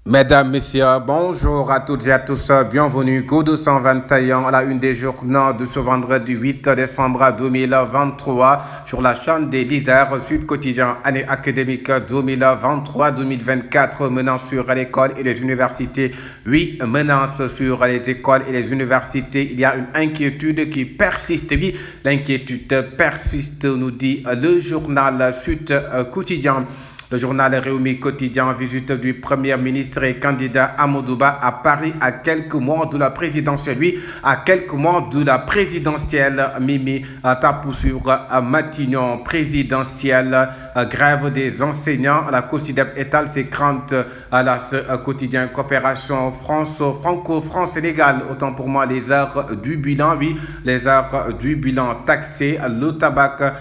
Mesdames, Messieurs, bonjour à toutes et à tous, bienvenue Go 221 à la une des journaux de ce vendredi 8 décembre 2023 sur la chaîne des leaders Sud Quotidien, année académique 2023-2024, menaces sur l'école et les universités. Oui, menaces sur les écoles et les universités, il y a une inquiétude qui persiste. Oui, l'inquiétude persiste, nous dit le journal Sud Quotidien. Le journal Réumi Quotidien, visite du Premier ministre et candidat Amadou Ba à Paris à quelques mois de la présidentielle. Oui, à quelques mois de la présidentielle, Mimi tape sur Matignon présidentielle. Grève des enseignants. La COSYDEP étale ses craintes à la quotidien coopération franco-France-Sénégal. Autant pour moi les heures du bilan. Oui, les heures du bilan taxé. Le tabac,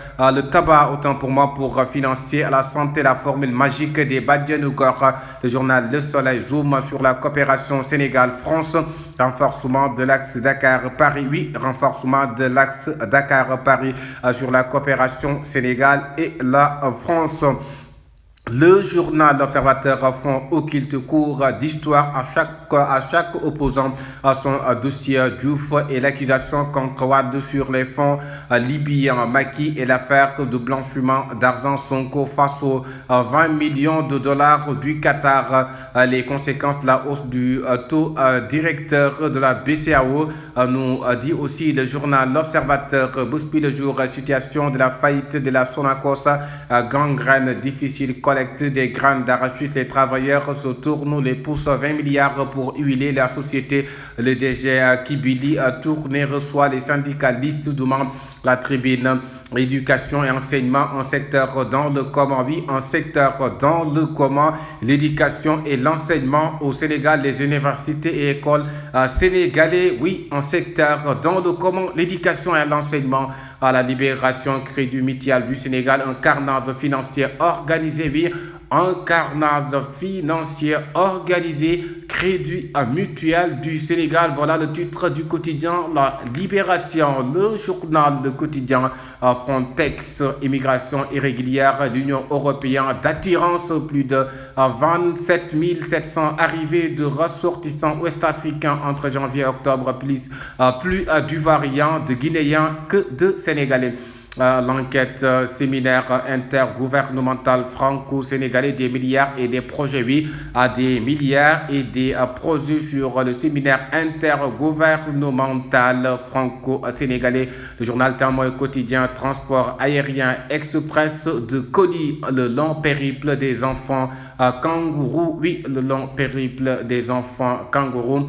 autant pour moi pour financer la santé, la formule magique des Badianougor. Le journal Le Soleil zoom sur la coopération Sénégal-France. Renforcement de l'axe Dakar-Paris. Oui, renforcement de l'axe Dakar-Paris sur la coopération Sénégal et la France. Le journal L'Observateur font occulte cours d'histoire à chaque opposant à son dossier Diouf et l'accusation contre Wade sur les fonds libyens Macky et l'affaire de blanchiment d'argent Sonko face aux 20 millions de dollars du Qatar. Les conséquences de la hausse du taux directeur de la BCEAO nous dit aussi le journal L'Observateur. Bouspi le jour, situation de la faillite de la Sonacos, gangrène difficile, collecte des graines d'arachide, les travailleurs se tournent les pouces, 20 milliards pour huiler la société. Le DG Kibili tourné reçoit les syndicalistes demain. La tribune, éducation et enseignement, un secteur dans le commun. Oui, un secteur dans le commun. L'éducation et l'enseignement au Sénégal, les universités et écoles sénégalais. Oui, un secteur dans le commun. L'éducation et l'enseignement. À la libération, Crédit Mutuel du Sénégal, un carnage financier organisé. Oui, un carnage financier organisé, Crédit Mutuel du Sénégal. Voilà le titre du quotidien La Libération. Le journal de quotidien Frontex, immigration irrégulière, l'Union européenne d'attirance, plus de 27 700 arrivées de ressortissants ouest-africains entre janvier et octobre, plus du variant de Guinéens que de Sénégalais. L'enquête séminaire intergouvernemental franco-sénégalais, des milliards et des projets, oui, à des milliards et des projets sur le séminaire intergouvernemental franco-sénégalais. Le journal Témoin quotidien, transport aérien express de colis, le long périple des enfants kangourous. Oui, le long périple des enfants kangourous.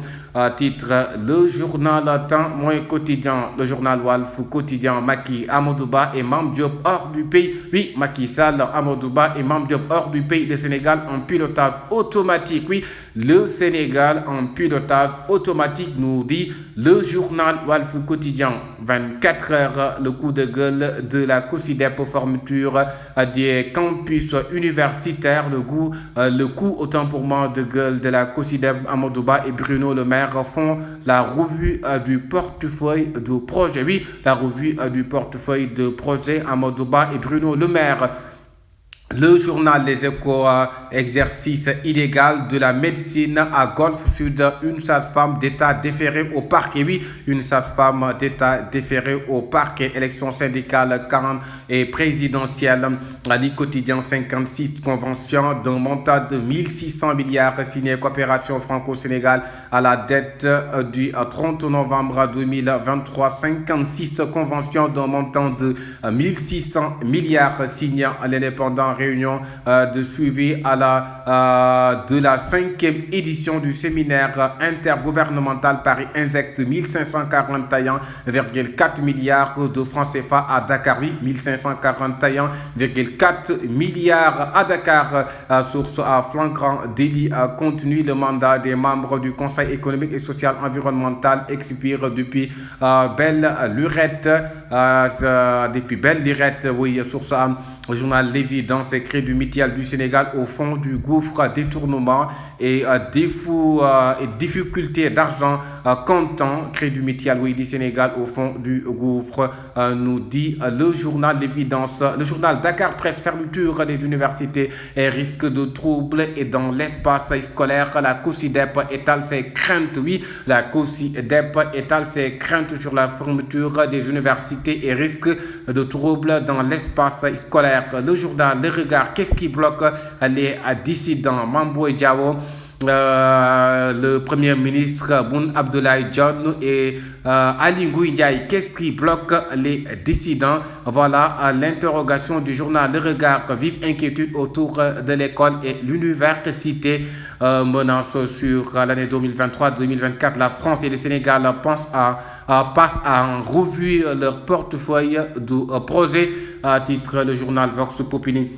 Titre le journal Témoin quotidien, le journal Walf quotidien, Macky, Amadou Ba et Mame Diop hors du pays. Oui, Macky Sall, Amadou Ba et Mame Diop hors du pays. Le Sénégal en pilotage automatique. Oui, le Sénégal en pilotage automatique, nous dit le journal Walf quotidien. 24 heures, le coup de gueule de la COSYDEP, fermeture des campus universitaires. Le coup autant pour moi de gueule de la COSYDEP. Amadou Ba et Bruno Le Maire font la revue du portefeuille de projet. Oui, la revue du portefeuille de projet, Amadou Ba et Bruno Le Maire. Le journal Les Échos, exercice illégal de la médecine à Golfe Sud, une sage-femme d'État déférée au parquet. Oui, une sage-femme d'État déférée au parquet. Élection syndicale 40 et présidentielle. Ali quotidien 56, convention d'un montant de 1600 milliards signé coopération franco-sénégal à la dette du 30 novembre 2023. 56 conventions d'un montant de 1600 milliards signé à l'indépendant. Réunion de suivi de la 5e édition du séminaire intergouvernemental Paris injecte 1541,4 milliards de francs CFA à Dakar. Oui, 1541,4 milliards à Dakar. Source à flagrant délit continue. Le mandat des membres du Conseil économique et social environnemental expire depuis belle lurette. Oui, source à le journal L'évidence, Crédit Mutuel du Sénégal au fond du gouffre, détournement et difficultés d'argent content. Crédit mutuel, oui, du Sénégal au fond du gouffre, nous dit le journal L'Évidence. Le journal Dakar Presse, fermeture des universités et risque de troubles. Et dans l'espace scolaire, la COSYDEP étale ses craintes. Oui, la COSYDEP étale ses craintes sur la fermeture des universités et risque de troubles dans l'espace scolaire. Le journal Le Regard, qu'est-ce qui bloque les dissidents? Mambo Diao, le premier ministre Boun Abdallah Dionne et Ali Ngouille Ndiaye, qu'est-ce qui bloque les dissidents? Voilà l'interrogation du journal Le Regard. Vive inquiétude autour de l'école et l'université. Menace sur l'année 2023-2024. La France et le Sénégal passent en revue leur portefeuille du projet, titre le journal Vox Populi.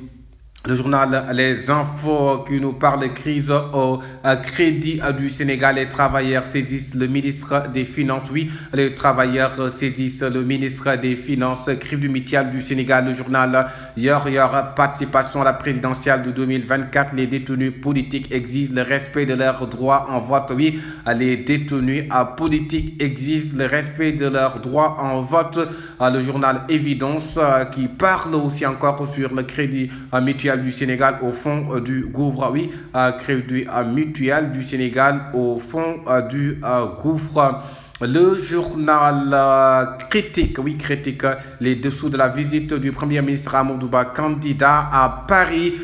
Le journal Les Infos qui nous parle crise au crédit du Sénégal. Les travailleurs saisissent le ministre des Finances. Oui, les travailleurs saisissent le ministre des Finances. Crise mutuelle du Sénégal. Le journal Yor participation à la présidentielle de 2024. Les détenus politiques exigent le respect de leurs droits en vote. Oui, les détenus politiques exigent le respect de leurs droits en vote. Le journal Évidence qui parle aussi encore sur le crédit mutuel du Sénégal au fond du gouffre. Oui, crédit mutuel du Sénégal au fond du gouffre. Le journal Critique, oui, Critique, les dessous de la visite du Premier ministre Amadou Ba, candidat à Paris,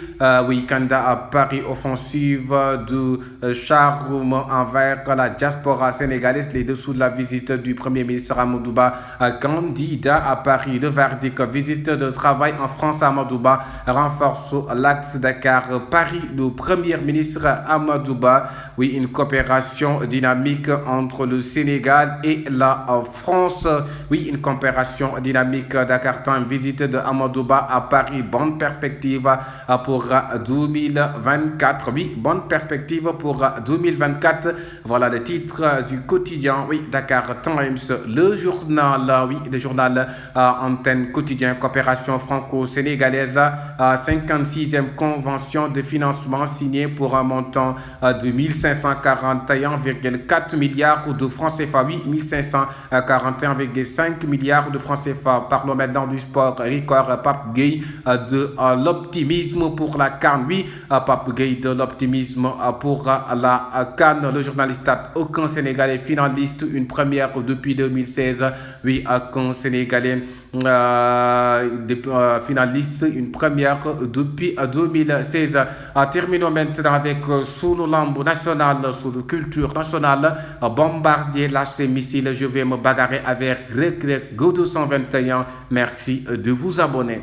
oui, candidat à Paris, offensive de charme envers la diaspora sénégalaise, les dessous de la visite du Premier ministre Amadou Ba, candidat à Paris. Le verdict, visite de travail en France, Amadou Ba renforce l'axe Dakar-Paris. Le Premier ministre Amadou Ba, oui, une coopération dynamique entre le Sénégal et la France. Oui, une coopération dynamique. Dakar Time, visite de Amadou Ba à Paris. Bonne perspective pour 2024. Oui, bonne perspective pour 2024. Voilà le titre du quotidien. Oui, Dakar Times, le journal. Oui, le journal Antenne Quotidien, coopération franco-sénégalaise. 56e convention de financement signée pour un montant de 1541,4 milliards de francs CFA. Oui, 1541,5 milliards de francs CFA. Parlons maintenant du sport. Record, Pape Gueye de l'optimisme pour la CAN. Oui, Pape Gueye de l'optimisme pour la CAN. Le journaliste, aucun Sénégalais finaliste, une première depuis 2016. Oui, aucun Sénégalais finaliste, une première depuis 2016. Terminons maintenant avec sous le lambeau national, sous le culture nationale. Bombardier lâche ses missiles. Je vais me bagarrer avec Greg Go 221. Merci de vous abonner.